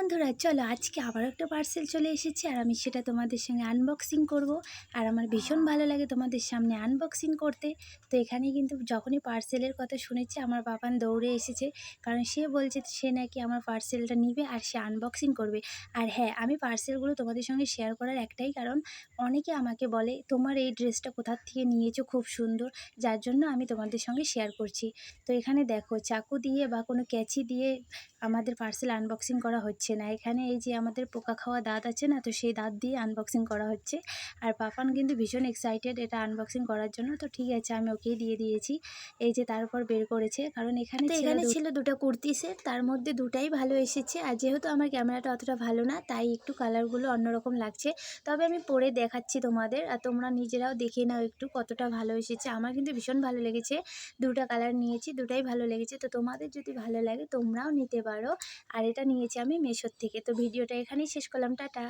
বন্ধুরা, চলো আজকে আবার একটা পার্সেল চলে এসেছে আর আমি সেটা তোমাদের সঙ্গে আনবক্সিং করব। আর আমার ভীষণ ভালো লাগে তোমাদের সামনে আনবক্সিং করতে। তো এখানে কিন্তু যখনই পার্সেলের কথা শুনেছি আমার বাবান দৌড়ে এসেছে, কারণ সে বলছে সে নাকি আমার পার্সেলটা নিবে আর সে আনবক্সিং করবে। আর হ্যাঁ, আমি পার্সেলগুলো তোমাদের সঙ্গে শেয়ার করার একটাই কারণ, অনেকে আমাকে বলে তোমার এই ড্রেসটা কোথার থেকে নিয়েছো, খুব সুন্দর, যার জন্য আমি তোমাদের সঙ্গে শেয়ার করছি। তো এখানে দেখো, চাকু দিয়ে বা কোনো ক্যাচি দিয়ে আমাদের পার্সেল আনবক্সিং করা হচ্ছে না। এখানে এই যে আমাদের পোকা খাওয়া দাঁত আছে না, তো সেই দাঁত দিয়ে আনবক্সিং করা হচ্ছে। আর পাপান কিন্তু ভীষণ এক্সাইটেড এটা আনবক্সিং করার জন্য। তো ঠিক আছে, আমি ওকেই দিয়ে দিয়েছি। এই যে তারপর বের করেছে, কারণ এখানে ছিল দুটো কুর্তি সেট, তার মধ্যে দুটাই ভালো এসেছে। আর যেহেতু আমার ক্যামেরাটা অতটা ভালো না, তাই একটু কালারগুলো অন্যরকম লাগছে। তবে আমি পরে দেখাচ্ছি তোমাদের, আর তোমরা নিজেরাও দেখে নাও একটু কতটা ভালো এসেছে। আমার কিন্তু ভীষণ ভালো লেগেছে। দুটো কালার নিয়েছি, দুটাই ভালো লেগেছে। তো তোমাদের যদি ভালো লাগে তোমরাও নিতে পারো। আর এটা নিয়েছি আমি মেশোর থেকে। তো ভিডিওটা এখানেই শেষ করলাম, টাটা।